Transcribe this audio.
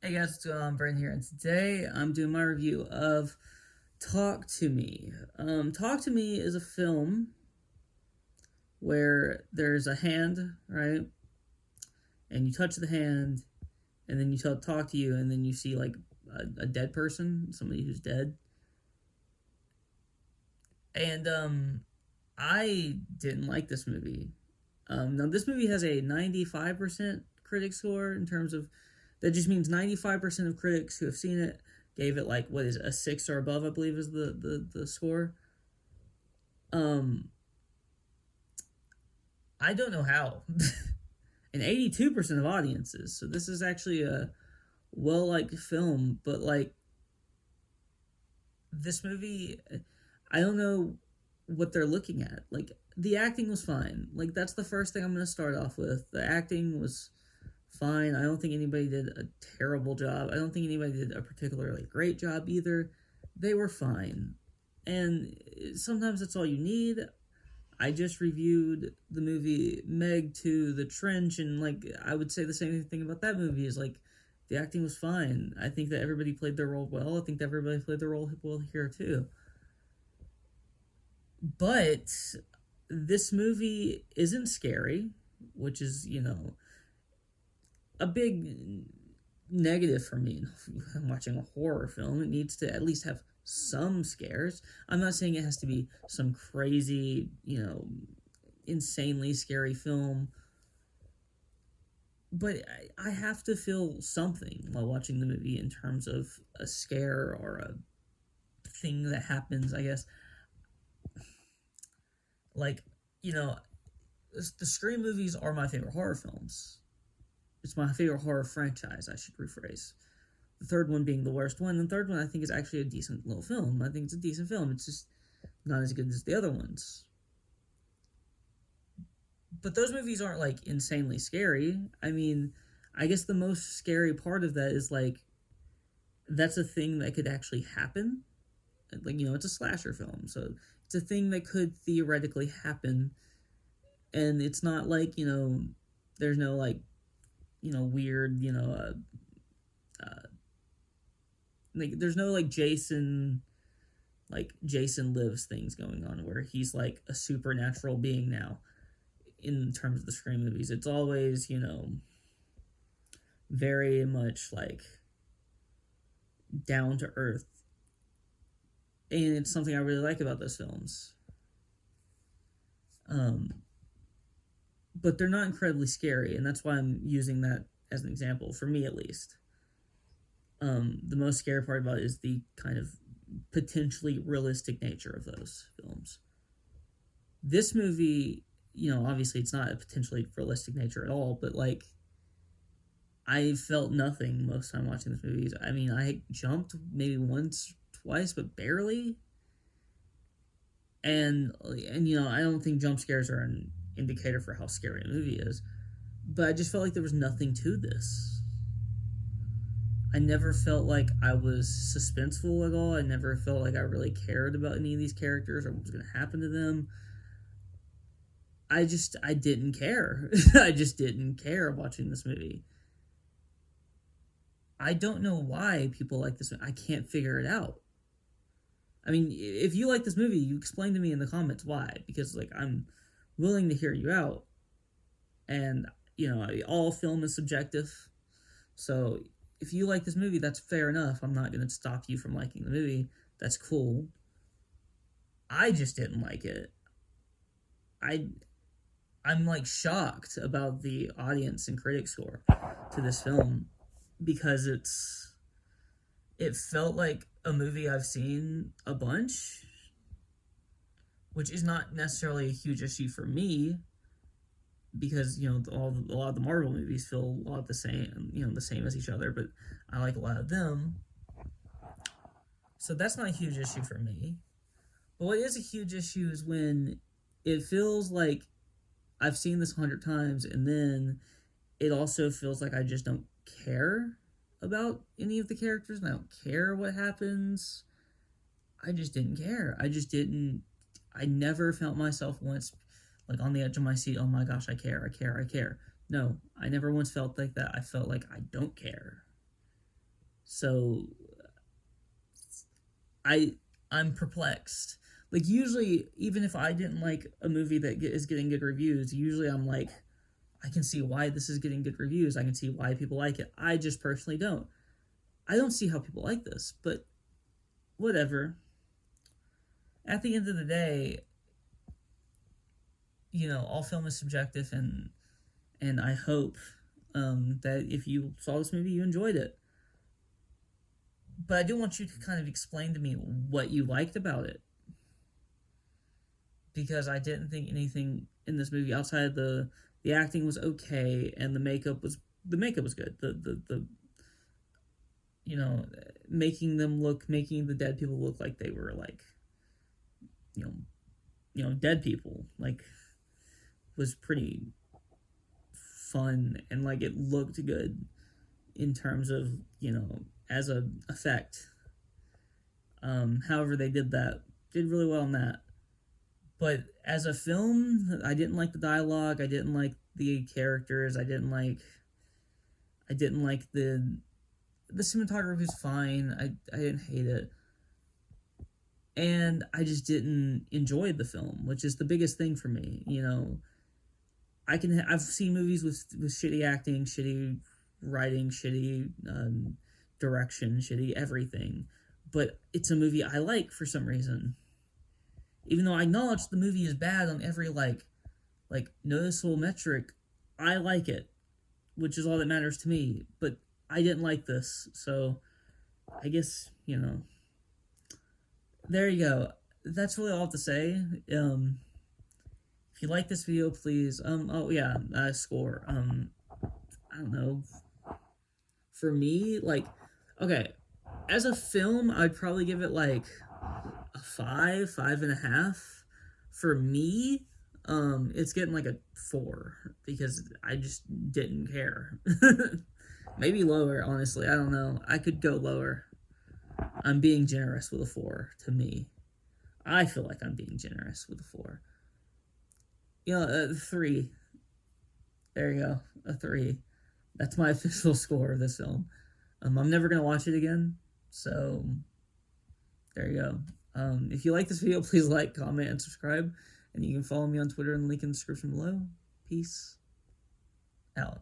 Hey guys, what's going on? Brandon here, and today I'm doing my review of Talk to Me. Talk to Me is a film where there's a hand, right? And you touch the hand, and then you tell it to talk to you, and then you see like a dead person, somebody who's dead. And I didn't like this movie. Now, this movie has a 95% critic score in terms of that just means 95% of critics who have seen it gave it like what is it, a 6 or above, I believe is the score. Um I don't know how. And 82% of audiences. So this is actually a well liked film, but like this movie I don't know what they're looking at. Like the acting was fine. Like that's the first thing I'm going to start off with. The acting was fine. I don't think anybody did a terrible job. I don't think anybody did a particularly great job either. They were fine. And sometimes that's all you need. I just reviewed the movie Meg to The Trench, and like I would say the same thing about that movie is like the acting was fine. I think that everybody played their role well. I think that everybody played their role well here too. But this movie isn't scary, which is, a big negative for me. I'm watching a horror film. It needs to at least have some scares. I'm not saying it has to be some crazy, insanely scary film, but I have to feel something while watching the movie in terms of a scare or a thing that happens, I guess. Like, you know, the Scream movies are my favorite horror films. It's my favorite horror franchise, I should rephrase. The third one being the worst one. The third one I think is actually a decent little film. I think it's a decent film. It's just not as good as the other ones. But those movies aren't like insanely scary. I mean, I guess the most scary part of that is like that's a thing that could actually happen. Like, it's a slasher film, so it's a thing that could theoretically happen, and it's not like, there's no like, weird, like there's no like Jason Lives things going on where he's like a supernatural being now in terms of the Scream movies. It's always, very much like down to earth. And it's something I really like about those films. Um, but they're not incredibly scary, and that's why I'm using that as an example, for me at least. The most scary part about it is the kind of potentially realistic nature of those films. This movie, obviously it's not a potentially realistic nature at all, but like I felt nothing most time watching this movie. I mean, I jumped maybe once, twice, but barely. And I don't think jump scares are an indicator for how scary a movie is, but I just felt like there was nothing to this. I never felt like I was suspenseful at all. I never felt like I really cared about any of these characters or what was going to happen to them. I didn't care. I just didn't care watching this movie. I don't know why people like this. I can't figure it out. I mean, if you like this movie, you explain to me in the comments why, because like I'm willing to hear you out. And all film is subjective. So if you like this movie, that's fair enough. I'm not going to stop you from liking the movie. That's cool. I just didn't like it. I I'm like shocked about the audience and critic score to this film because it felt like a movie I've seen a bunch, which is not necessarily a huge issue for me because a lot of the Marvel movies feel a lot the same, the same as each other, but I like a lot of them, so that's not a huge issue for me. But what is a huge issue is when it feels like I've seen this 100 times, and then it also feels like I just don't care about any of the characters, and I don't care what happens. I just didn't care. I just didn't. I never felt myself once like on the edge of my seat. Oh my gosh, I care, I care, I care. No, I never once felt like that. I felt like I don't care. So I I'm perplexed. Like usually, even if I didn't like a movie that is getting good reviews, usually I'm like, I can see why this is getting good reviews. I can see why people like it. I just personally don't. I don't see how people like this, but whatever. At the end of the day, all film is subjective, and I hope that if you saw this movie, you enjoyed it. But I do want you to kind of explain to me what you liked about it, because I didn't think anything in this movie outside of the acting was okay, and the makeup was good. The making the dead people look like they were like you know dead people, like, was pretty fun, and like it looked good in terms of as a effect. However, they did really well in that. But as a film, I didn't like the dialogue. I didn't like the characters. I didn't like the cinematography was fine. I didn't hate it. And I just didn't enjoy the film, which is the biggest thing for me. I've seen movies with shitty acting, shitty writing, shitty direction, shitty everything, but it's a movie I like for some reason. Even though I acknowledge the movie is bad on every like noticeable metric, I like it, which is all that matters to me. But I didn't like this, so I guess there you go. That's really all I have to say. If you like this video, please oh yeah, score. I don't know. For me, like, okay, as a film, I'd probably give it like a 5.5. For me, it's getting like a 4 because I just didn't care. Maybe lower, honestly. I don't know. I could go lower. I'm being generous with a 4 to me. I feel like I'm being generous with a 4. 3. There you go. A 3. That's my official score of this film. I'm never going to watch it again. So, there you go. If you like this video, please like, comment, and subscribe. And you can follow me on Twitter in the link in the description below. Peace out.